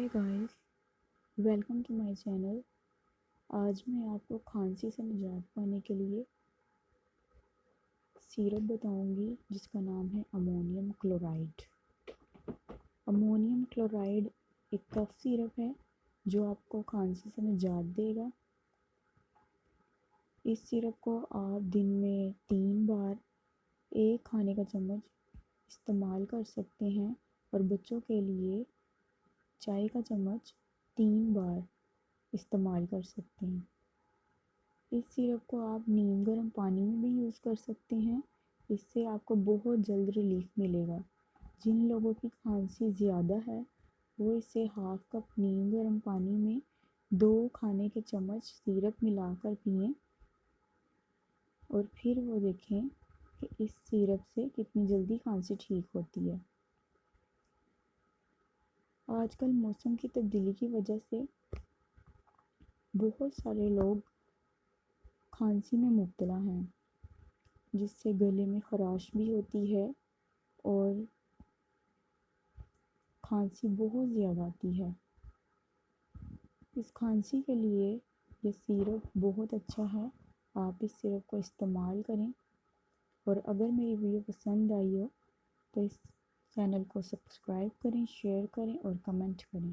Hi guys, welcome to my channel. آج میں آپ کو کھانسی سے نجات پانے کے لیے سیرپ بتاؤں گی جس کا نام ہے امونیم کلورائڈ۔ امونیم کلورائڈ ایک کف سیرپ ہے جو آپ کو کھانسی سے نجات دے گا۔ اس سیرپ کو آپ دن میں 3 بار 1 کھانے کا چمچ استعمال کر سکتے ہیں، اور بچوں کے لیے چائے کا چمچ 3 بار استعمال کر سکتے ہیں۔ اس سیرپ کو آپ نیم گرم پانی میں بھی یوز کر سکتے ہیں، اس سے آپ کو بہت جلد ریلیف ملے گا۔ جن لوگوں کی کھانسی زیادہ ہے وہ اسے 1/2 کپ نیم گرم پانی میں 2 کھانے کے چمچ سیرپ ملا کر پئیں، اور پھر وہ دیکھیں کہ اس سیرپ سے کتنی جلدی کھانسی ٹھیک ہوتی ہے۔ آج کل موسم کی تبدیلی کی وجہ سے بہت سارے لوگ کھانسی میں مبتلا ہیں، جس سے گلے میں خراش بھی ہوتی ہے اور کھانسی بہت زیادہ آتی ہے۔ اس کھانسی کے لیے یہ سیرپ بہت اچھا ہے، آپ اس سیرپ کو استعمال کریں، اور اگر میری ویڈیو پسند آئی ہو تو اس چینل کو سبسکرائب کریں، شیئر کریں اور کمنٹ کریں۔